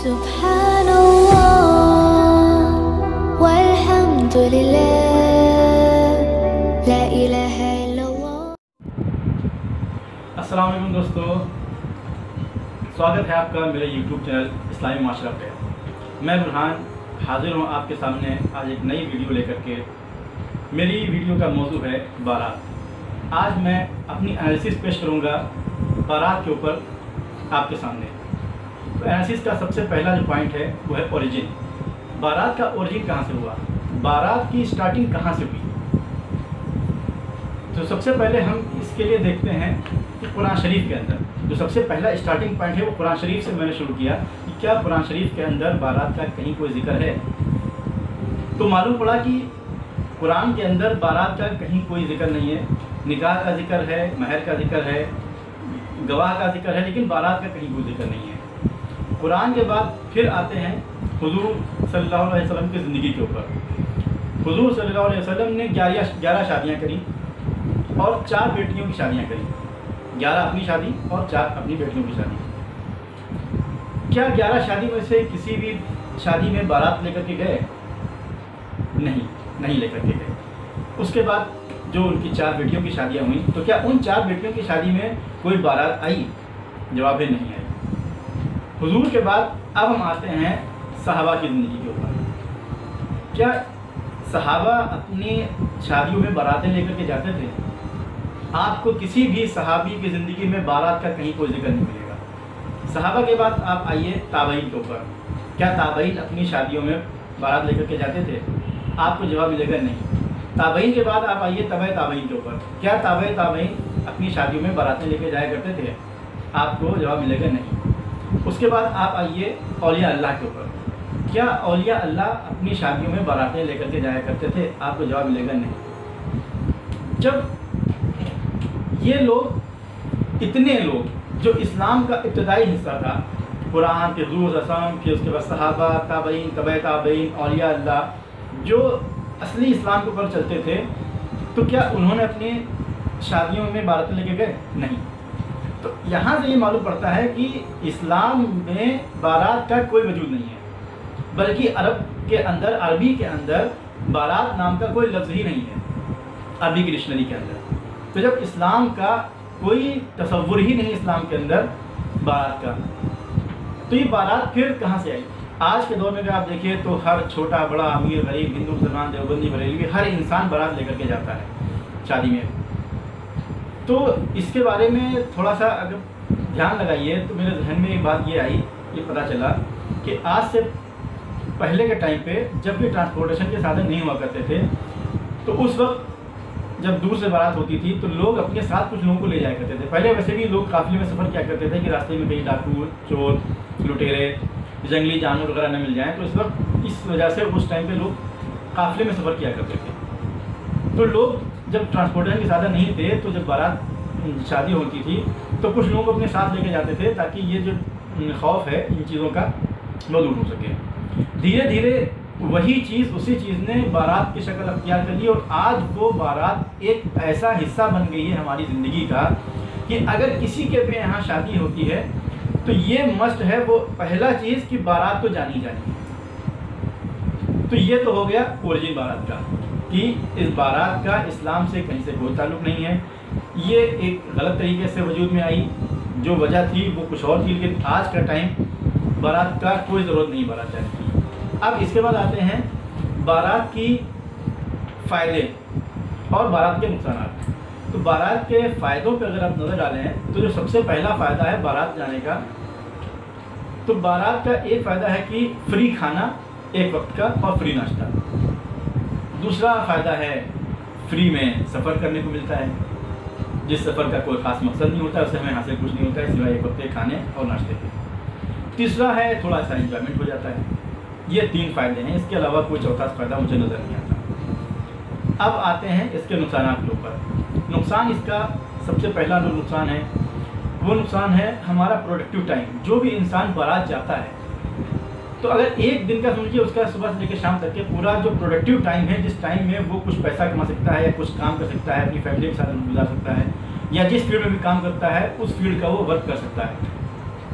سبحان اللہ والحمد للہ لا الہ الا اللہ۔ السلام علیکم دوستو، سواگت ہے آپ کا میرے یوٹیوب چینل اسلامی معاشرہ پہ۔ میں برہان حاضر ہوں آپ کے سامنے آج ایک نئی ویڈیو لے کر کے۔ میری ویڈیو کا موضوع ہے بارات۔ آج میں اپنی انالیسس پیش کروں گا بارات کے اوپر آپ کے سامنے۔ تو انالیسس کا سب سے پہلا جو پوائنٹ ہے وہ ہے اوریجن۔ بارات کا اوریجن کہاں سے ہوا، بارات کی سٹارٹنگ کہاں سے ہوئی۔ تو سب سے پہلے ہم اس کے لیے دیکھتے ہیں کہ قرآن شریف کے اندر جو سب سے پہلا اسٹارٹنگ پوائنٹ ہے وہ قرآن شریف سے میں نے شروع کیا کہ کیا قرآن شریف کے اندر بارات کا کہیں کوئی ذکر ہے۔ تو معلوم پڑا کہ قرآن کے اندر بارات کا کہیں کوئی ذکر نہیں ہے۔ نکاح کا ذکر ہے، مہر کا ذکر ہے، گواہ کا ذکر ہے، لیکن بارات کا کہیں کوئی ذکر نہیں ہے۔ قرآن کے بعد پھر آتے ہیں حضور صلی اللہ علیہ وسلم کی زندگی کے اوپر۔ حضور صلی اللہ علیہ وسلم نے 11 شادیاں کریں اور 4 بیٹیوں کی شادیاں کریں۔ 11 اپنی شادی اور 4 اپنی بیٹیوں کی شادی۔ کیا 11 شادی میں سے کسی بھی شادی میں بارات لے کر کے گئے؟ نہیں لے کر کے گئے۔ اس کے بعد جو ان کی 4 بیٹیوں کی شادیاں ہوئیں تو کیا ان 4 بیٹیوں کی شادی میں کوئی بارات آئی؟ جواب ہے نہیں آئی۔ حضور کے بعد اب ہم آتے ہیں صحابہ کی زندگی کے اوپر۔ کیا صحابہ اپنی شادیوں میں باراتیں لے کر کے جاتے تھے؟ آپ کو کسی بھی صحابی کی زندگی میں بارات کا کہیں کوئی ذکر نہیں ملے گا۔ صحابہ کے بعد آپ آئیے تابعین کے اوپر۔ کیا تابعین اپنی شادیوں میں بارات لے کر کے جاتے تھے؟ آپ کو جواب ملے گا نہیں۔ تابعین کے بعد آپ آئیے تبع تابعین کے اوپر۔ کیا تابع تابعین اپنی شادیوں میں باراتیں لے کے جایا کرتے تھے؟ آپ کو جواب ملے گا نہیں۔ اس کے بعد آپ آئیے اولیاء اللہ کے اوپر۔ کیا اولیاء اللہ اپنی شادیوں میں باراتیں لے کر کے جایا کرتے تھے؟ آپ کو جواب ملے گا نہیں۔ جب یہ لوگ اتنے لوگ جو اسلام کا ابتدائی حصہ تھا، قرآن کے حضور صلی اللہ علیہ وسلم کے، اس کے بعد صحابہ، تابعین، تبع تابعین، اولیاء اللہ جو اصلی اسلام کے اوپر چلتے تھے، تو کیا انہوں نے اپنی شادیوں میں باراتیں لے کے گئے؟ نہیں۔ تو یہاں سے یہ معلوم پڑتا ہے کہ اسلام میں بارات کا کوئی وجود نہیں ہے، بلکہ عربی کے اندر بارات نام کا کوئی لفظ ہی نہیں ہے عربی کی ڈکشنری کے اندر۔ تو جب اسلام کا کوئی تصور ہی نہیں اسلام کے اندر بارات کا، تو یہ بارات پھر کہاں سے آئی؟ آج کے دور میں اگر آپ دیکھیے تو ہر چھوٹا بڑا، امیر غریب، ہندو مسلمان، دیوبندی بریلوی، ہر انسان بارات لے کر کے جاتا ہے شادی میں۔ تو اس کے بارے میں تھوڑا سا اگر دھیان لگائیے تو میرے ذہن میں ایک بات یہ آئی، یہ پتہ چلا کہ آج سے پہلے کے ٹائم پہ جب بھی ٹرانسپورٹیشن کے سادھن نہیں ہوا کرتے تھے، تو اس وقت جب دور سے بارات ہوتی تھی تو لوگ اپنے ساتھ کچھ لوگوں کو لے جایا کرتے تھے۔ پہلے ویسے بھی لوگ قافلے میں سفر کیا کرتے تھے کہ راستے میں کہیں ڈاکو، چور، لٹیرے، جنگلی جانور وغیرہ نہ مل جائیں، تو اس وقت اس وجہ سے اس ٹائم پہ لوگ قافلے میں سفر کیا کرتے تھے۔ تو لوگ جب ٹرانسپورٹیشن کے سادھن نہیں تھے تو جب بارات شادی ہوتی تھی تو کچھ لوگوں کو اپنے ساتھ لے کے جاتے تھے تاکہ یہ جو خوف ہے ان چیزوں کا وہ دور ہو سکے۔ دھیرے دھیرے وہی چیز، اسی چیز نے بارات کی شکل اختیار کر لی، اور آج وہ بارات ایک ایسا حصہ بن گئی ہے ہماری زندگی کا کہ اگر کسی کے بھی یہاں شادی ہوتی ہے تو یہ مسٹ ہے، وہ پہلا چیز کہ بارات تو جانی جانی ہے۔ تو یہ تو ہو گیا اوریجن بارات کا کہ اس بارات کا اسلام سے کہیں سے کوئی تعلق نہیں ہے، یہ ایک غلط طریقے سے وجود میں آئی، جو وجہ تھی وہ کچھ اور تھی، لیکن آج کا ٹائم بارات کا کوئی ضرورت نہیں بارات جانے کی۔ اب اس کے بعد آتے ہیں بارات کی فائدے اور بارات کے نقصانات۔ تو بارات کے فائدوں پہ اگر آپ نظر ڈالیں تو جو سب سے پہلا فائدہ ہے بارات جانے کا، تو بارات کا ایک فائدہ ہے کہ فری کھانا ایک وقت کا اور فری ناشتہ۔ دوسرا فائدہ ہے فری میں سفر کرنے کو ملتا ہے، جس سفر کا کوئی خاص مقصد نہیں ہوتا، اس سے ہمیں حاصل کچھ نہیں ہوتا ہے سوائے ایک وقت کے کھانے اور ناشتے کے۔ تیسرا ہے تھوڑا سا انجوائمنٹ ہو جاتا ہے۔ یہ 3 فائدے ہیں، اس کے علاوہ کوئی چوتھا فائدہ مجھے نظر نہیں آتا۔ اب آتے ہیں اس کے نقصانات کے اوپر۔ نقصان اس کا سب سے پہلا جو نقصان ہے وہ نقصان ہے ہمارا پروڈکٹیو ٹائم۔ جو بھی انسان بارات جاتا ہے تو اگر ایک دن کا سمجھیے اس کا صبح سے لے کے شام تک کے پورا جو پروڈکٹیو ٹائم ہے، جس ٹائم میں وہ کچھ پیسہ کما سکتا ہے یا کچھ کام کر سکتا ہے، اپنی فیملی کے ساتھ گزار سکتا ہے، یا جس فیلڈ میں بھی کام کرتا ہے اس فیلڈ کا وہ ورک کر سکتا ہے،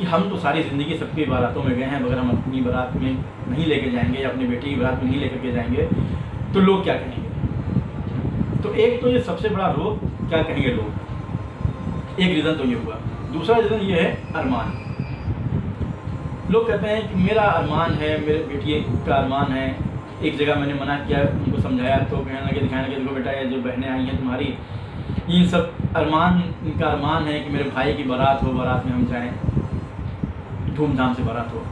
کہ ہم تو ساری زندگی سب کی باراتوں میں گئے ہیں، مگر ہم اپنی بارات میں نہیں لے کے جائیں گے یا اپنی بیٹی کی بارات میں نہیں لے کر کے جائیں گے تو لوگ کیا کہیں گے؟ تو ایک تو یہ سب سے بڑا روگ، کیا کہیں گے لوگ، ایک ریزن تو یہ ہوا۔ دوسرا ریزن یہ ہے ارمان۔ لوگ کہتے ہیں کہ میرا ارمان ہے، میرے بیٹی کا ارمان ہے۔ ایک جگہ میں نے منع کیا، ان کو سمجھایا تو کہنے لگے، دکھانے لگے، دیکھو بیٹا یہ جو بہنیں آئی ہیں تمہاری، یہ سب ارمان، ان کا ارمان ہے کہ میرے بھائی کی بارات ہو، بارات میں ہم جائیں، دھوم دھام سے بارات ہو۔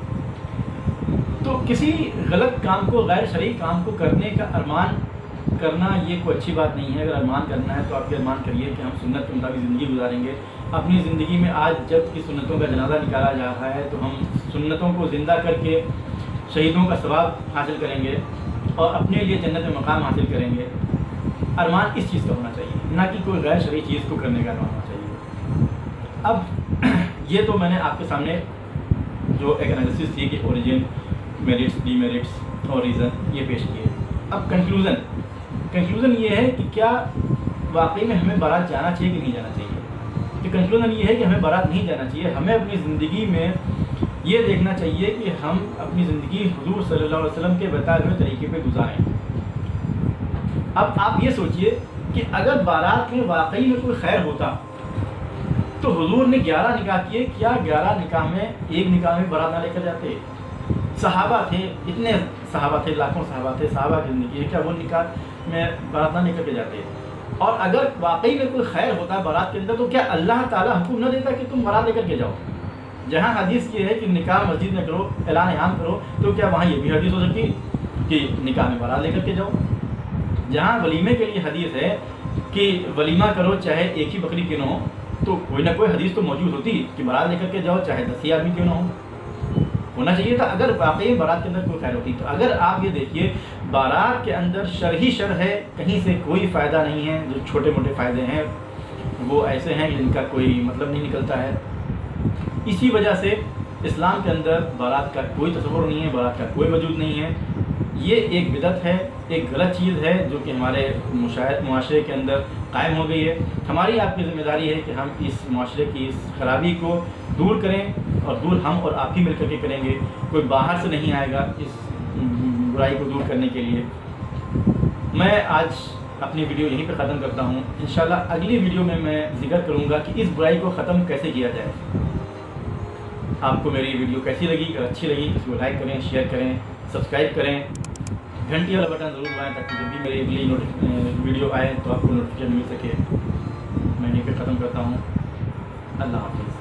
تو کسی غلط کام کو، غیر شرعی کام کو کرنے کا ارمان کرنا یہ کوئی اچھی بات نہیں ہے۔ اگر ارمان کرنا ہے تو آپ یہ ارمان کریے کہ ہم سنت کے مطابق زندگی گزاریں گے۔ اپنی زندگی میں آج جب کہ سنتوں کا جنازہ نکالا جا رہا ہے تو ہم سنتوں کو زندہ کر کے شہیدوں کا ثواب حاصل کریں گے اور اپنے لیے جنت میں مقام حاصل کریں گے۔ ارمان اس چیز کا ہونا چاہیے، نہ کہ کوئی غیر شرعی چیز کو کرنے کا ارمان ہونا چاہیے۔ اب یہ تو میں نے آپ کے سامنے جو ایک انالیسس تھی کہ اوریجن، میرٹس، ڈی میرٹس اور ریزن یہ پیش کیے۔ اب کنکلوژن یہ ہے کہ کیا واقعی میں ہمیں بارات جانا چاہیے کہ نہیں جانا چاہیے؟ کہ کنکلوژن یہ ہے کہ ہمیں بارات نہیں جانا چاہیے۔ ہمیں اپنی زندگی میں یہ دیکھنا چاہیے کہ ہم اپنی زندگی حضور صلی اللہ علیہ وسلم کے بتائے ہوئے طریقے پہ گزاریں۔ اب آپ یہ سوچئے کہ اگر بارات میں واقعی میں کوئی خیر ہوتا تو حضور نے 11 نکاح کیے، کیا 11 نکاح میں ایک نکاح میں بارات نہ لے کر جاتے؟ صحابہ تھے، اتنے صحابہ تھے، لاکھوں صحابہ تھے، صحابہ کی زندگی ہے، کیا وہ نکاح میں بارات نہ لے کر کے جاتے؟ اور اگر واقعی میں کوئی خیر ہوتا ہے بارات کے اندر تو کیا اللہ تعالیٰ حکم نہ دیتا کہ تم بارات لے کر کے جاؤ؟ جہاں حدیث یہ ہے کہ نکاح مسجد میں کرو، اعلان عام کرو، تو کیا وہاں یہ بھی حدیث ہو سکتی کہ نکاح میں بارات لے کر کے جاؤ؟ جہاں ولیمے کے لیے حدیث ہے کہ ولیمہ کرو چاہے ایک ہی بکری کیوں نہ ہو، تو کوئی نہ کوئی حدیث تو موجود ہوتی کہ بارات لے کر کے جاؤ چاہے 10 آدمی کیوں نہ ہو، ہونا چاہیے تھا اگر واقعی بارات کے اندر کوئی خیر ہوتی۔ تو اگر آپ یہ دیکھیے بارات کے اندر شر ہی شر ہے، کہیں سے کوئی فائدہ نہیں ہے، جو چھوٹے موٹے فائدے ہیں وہ ایسے ہیں جن کا کوئی مطلب نہیں نکلتا ہے۔ اسی وجہ سے اسلام کے اندر بارات کا کوئی تصور نہیں ہے، بارات کا کوئی وجود نہیں ہے۔ یہ ایک بدعت ہے، ایک غلط چیز ہے جو کہ ہمارے معاشرے کے اندر قائم ہو گئی ہے۔ ہماری آپ کی ذمہ داری ہے کہ ہم اس معاشرے کی اس خرابی کو دور کریں، اور دور ہم اور آپ ہی مل کر کے کریں گے، کوئی باہر سے نہیں آئے گا اس برائی کو دور کرنے کے لیے۔ میں آج اپنی ویڈیو یہیں پہ ختم کرتا ہوں۔ انشاءاللہ اگلی ویڈیو میں ذکر کروں گا کہ اس برائی کو ختم کیسے کیا جائے۔ آپ کو میری ویڈیو کیسی لگی؟ اگر اچھی لگی تو اس کو لائک کریں، شیئر کریں، سبسکرائب کریں، گھنٹی والا بٹن ضرور دبائیں تاکہ جب بھی میری اگلی ویڈیو آئے تو آپ کو نوٹیفیکیشن مل سکے۔ میں یہیں پہ ختم کرتا ہوں۔ اللہ حافظ۔